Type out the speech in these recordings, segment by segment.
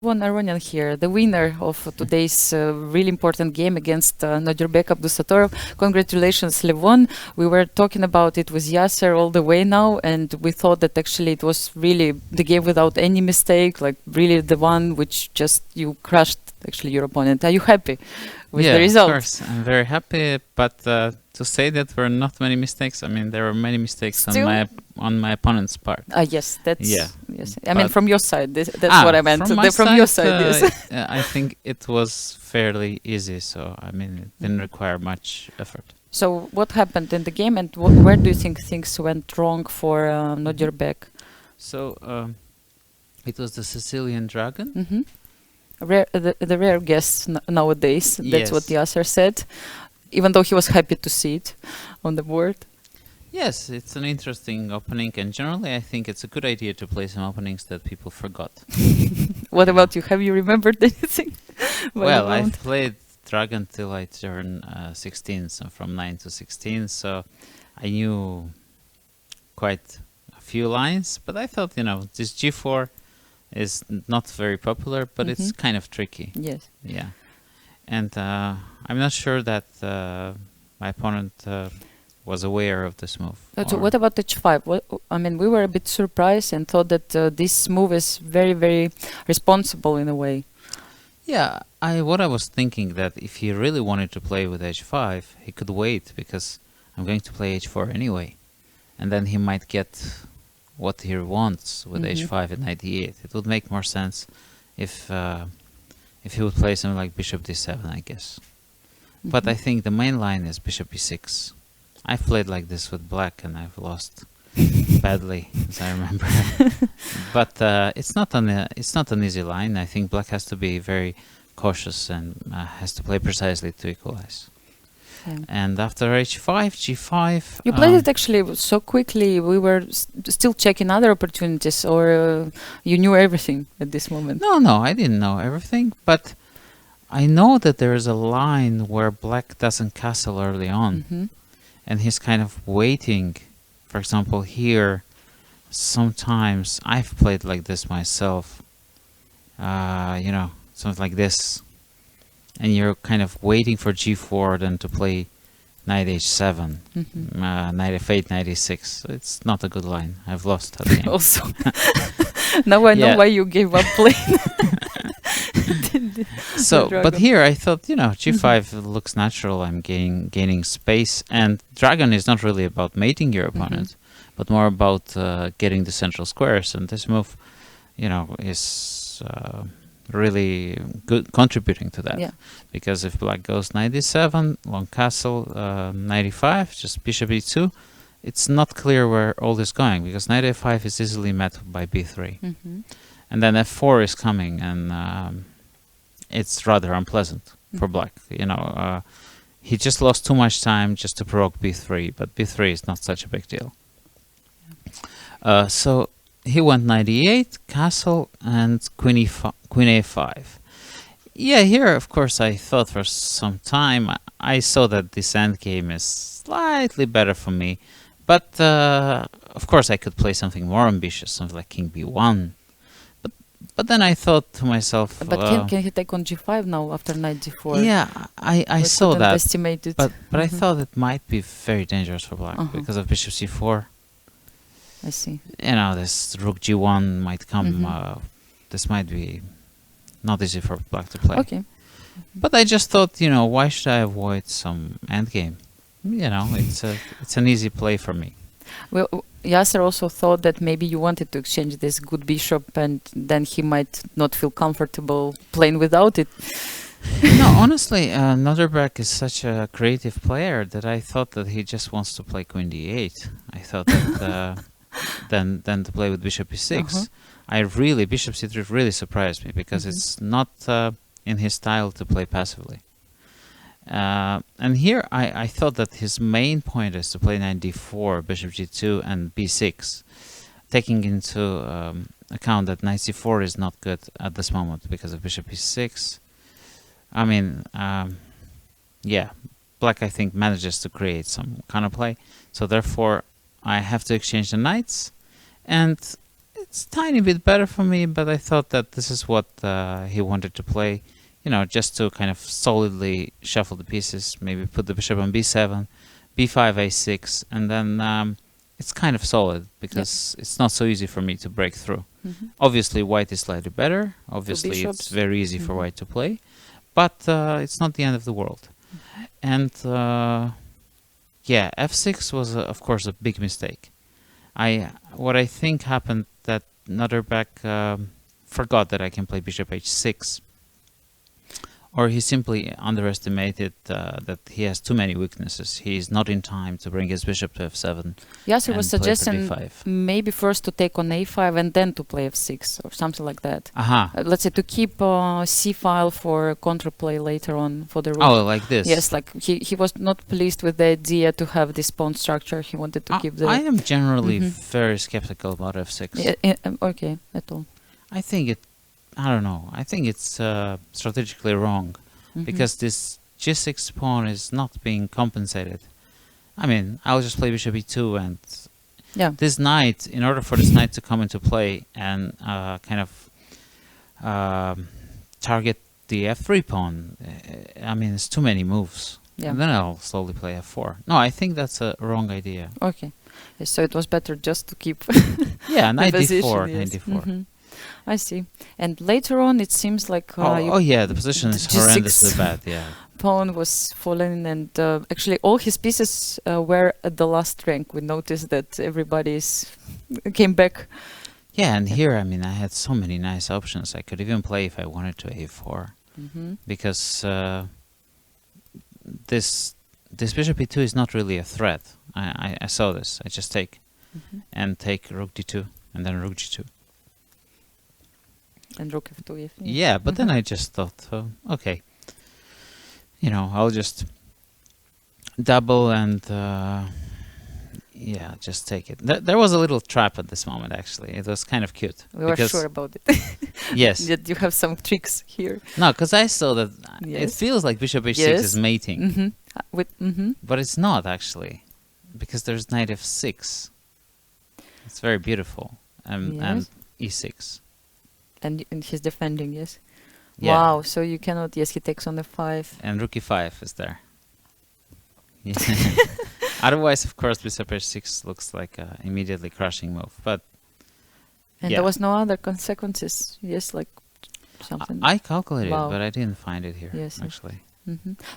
Levon Aronian here, the winner of today's really important game against Nodirbek Abdusattorov. Congratulations, Levon. We were talking about it with Yasser all the way now, and we thought that actually it was really the game without any mistake, like really the one which just you crushed actually your opponent. Are you happy with the result? Yeah, of course. I'm very happy, but to say that there were not many mistakes, I mean, there were many mistakes Still? on my opponent's part. Yes, that's Yeah. yes. I mean, from your side, that's what I meant. From my From your side, yes. I think it was fairly easy, so I mean, it didn't require much effort. So what happened in the game, and where do you think things went wrong for Nodirbek? So it was the Sicilian Dragon. Mm-hmm. The rare guest nowadays. That's what Yasser said, even though he was happy to see it on the board. Yes, it's an interesting opening, and generally I think it's a good idea to play some openings that people forgot. What about you? Have you remembered anything? Well, I've played Dragon till I turned 16, so from 9 to 16, so I knew quite a few lines, but I thought, this G4 is not very popular, but it's kind of tricky. Yes. Yeah. And I'm not sure that my opponent was aware of this move. So what about h5? I mean, we were a bit surprised and thought that this move is very, very responsible in a way. Yeah, what I was thinking that if he really wanted to play with h5, he could wait, because I'm going to play h4 anyway. And then he might get what he wants with h5 and knight d8. It would make more sense if he would play something like bishop d7, I guess. But I think the main line is bishop e6. I've played like this with black and I've lost badly, as I remember. But it's not an easy line. I think black has to be very cautious and has to play precisely to equalize. Yeah. And after h5, g5... You played it actually so quickly. We were still checking other opportunities, or you knew everything at this moment? No, I didn't know everything, but I know that there is a line where black doesn't castle early on. And he's kind of waiting. For example, here, sometimes I've played like this myself. Something like this. And you're kind of waiting for g4, then to play knight h7, knight f8, knight e6. So it's not a good line. I've lost that game. Also, now I know why you gave up playing. So, but here I thought, g5 looks natural. I'm gaining space, and dragon is not really about mating your opponent, but more about getting the central squares. And this move, is really good, contributing to that. Because if black goes knight d7, long castle, knight e5, just bishop e2, it's not clear where all this is going, because knight a5 is easily met by b3. And then f4 is coming, and it's rather unpleasant for black. He just lost too much time just to provoke b3, but b3 is not such a big deal. So he went knight e8, castle, and queen a5. Yeah, here, of course, I thought for some time. I saw that this endgame is slightly better for me. But, of course, I could play something more ambitious, something like king b1. But then I thought to myself... But can he take on g5 now after knight d4? Yeah, I saw that. Estimate it. But I thought it might be very dangerous for black because of bishop c4. I see. This rook g1 might come. This might be not easy for black to play. Okay. But I just thought, why should I avoid some endgame? It's an easy play for me. Well, Yasser also thought that maybe you wanted to exchange this good bishop, and then he might not feel comfortable playing without it. No, honestly, Nodirbek is such a creative player that I thought that he just wants to play queen d8. I thought that then to play with bishop e6. Bishop c3 really surprised me, because it's not in his style to play passively. And here I thought that his main point is to play knight d4, bishop g2, and b6, taking into account that knight c4 is not good at this moment because of bishop e6. I mean, black, I think, manages to create some counterplay, so therefore I have to exchange the knights, and it's a tiny bit better for me, but I thought that this is what he wanted to play, just to kind of solidly shuffle the pieces, maybe put the bishop on b7, b5, a6, and then it's kind of solid because it's not so easy for me to break through. Obviously, white is slightly better. Obviously, it's very easy for white to play, but it's not the end of the world. And f6 was, of course, a big mistake. What I think happened that Nodirbek forgot that I can play bishop h6, or he simply underestimated that he has too many weaknesses. He's not in time to bring his bishop to f7. Yes, he was suggesting maybe first to take on a5 and then to play f6 or something like that. Let's say to keep c file for counterplay later on for the rook. Oh, like this? Yes, like he was not pleased with the idea to have this pawn structure. He wanted to keep the... I am generally very skeptical about f6. Okay, at all. I don't know. I think it's strategically wrong because this g6 pawn is not being compensated. I mean, I'll just play bishop e2 and this knight, in order for this knight to come into play and kind of target the f3 pawn, I mean, it's too many moves. And then I'll slowly play f4. No, I think that's a wrong idea. Okay. So it was better just to keep knight d4, knight d4. I see. And later on, it seems like... the position is horrendously bad, Pawn was falling, and actually all his pieces were at the last rank. We noticed that everybody came back. Yeah, and here, I mean, I had so many nice options. I could even play if I wanted to a4. Because this bishop e2 is not really a threat. I saw this. I just take. And take rook d2, and then rook g2. And rook f2. Yeah, but then I just thought, okay, I'll just double and just take it. There was a little trap at this moment, actually. It was kind of cute. We were sure about it. Yes. That you have some tricks here. No, because I saw that it feels like bishop h6 is mating. But it's not, actually, because there's knight f6. It's very beautiful. And e6. And he's defending, yes? Yeah. Wow, so you cannot... Yes, he takes on f5. And rook e5 is there. Otherwise, of course, bishop h6 looks like an immediately crushing move. But and there was no other consequences? Yes, like something... I calculated, but I didn't find it here, actually.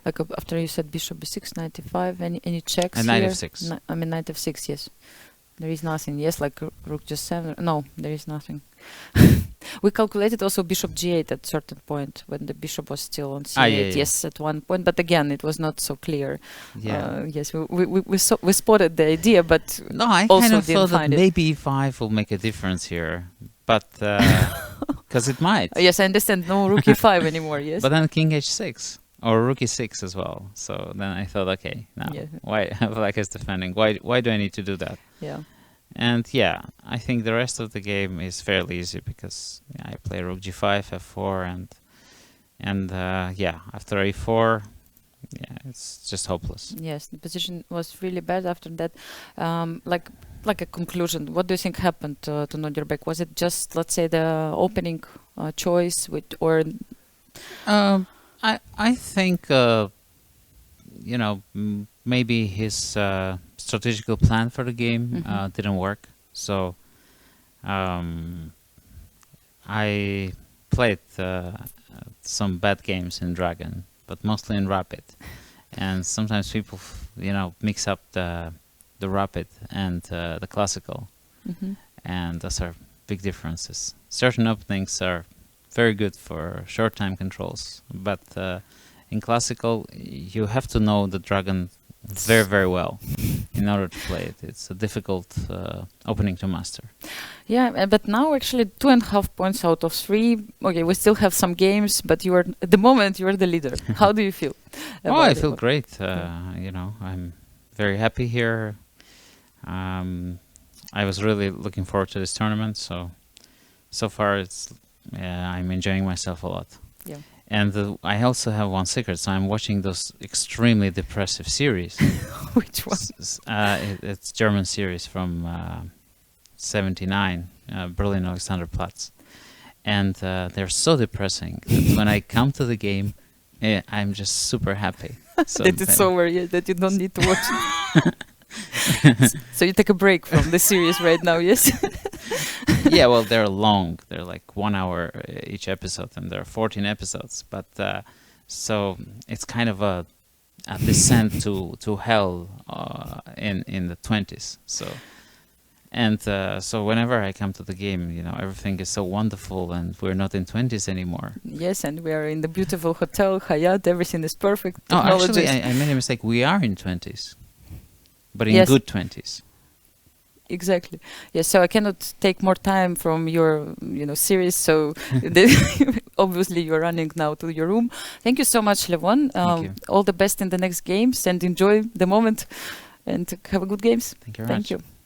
Like after you said bishop b6, knight e5, any checks and here? Knight f6. I mean, knight f6, yes. There is nothing. Yes, like rook g7. No, there is nothing. We calculated also bishop g8 at a certain point when the bishop was still on c8. Yes, at one point, but again, it was not so clear. Yes, we spotted the idea, but no, I also kind of didn't thought find that it. maybe e5 will make a difference here, but because it might. Yes, I understand. No rook e5 anymore. Yes, but then king h6 or rook e6 as well. So then I thought, okay, now why Black is defending? Why do I need to do that? Yeah. And I think the rest of the game is fairly easy because I play rook g5, f4, and after a4, it's just hopeless. Yes, the position was really bad after that. Like a conclusion, what do you think happened to Nodirbek? Was it just, let's say, the opening choice or? I think maybe his strategical plan for the game didn't work. So I played some bad games in Dragon, but mostly in Rapid. And sometimes people, mix up the Rapid and the Classical. And those are big differences. Certain openings are very good for short time controls, but in Classical, you have to know the Dragon very, very well in order to play it. It's a difficult opening to master. Yeah, but now actually 2.5 points out of 3. Okay, we still have some games, but at the moment you are the leader. How do you feel? I feel great. I'm very happy here. I was really looking forward to this tournament, so far I'm enjoying myself a lot. Yeah. And I also have one secret, so I'm watching those extremely depressive series. Which one? It's German series from 79. Berlin Alexanderplatz. And they're so depressing that when I come to the game, I'm just super happy. So that it's over, yeah, that you don't need to watch it. So you take a break from the series right now, yes? Yeah, well, they're long. They're like 1 hour each episode, and there are 14 episodes. But so it's kind of a descent to hell in the 20s. So whenever I come to the game, everything is so wonderful, and we're not in 20s anymore. Yes, and we are in the beautiful hotel, Hyatt. Everything is perfect. Oh, actually, I made a mistake. We are in 20s, but in Yes. good 20s. Exactly. Yes, so I cannot take more time from your, series. So obviously you're running now to your room. Thank you so much, Levon. Thank you. All the best in the next games, and enjoy the moment, and have a good games. Thank you very much. Thank you.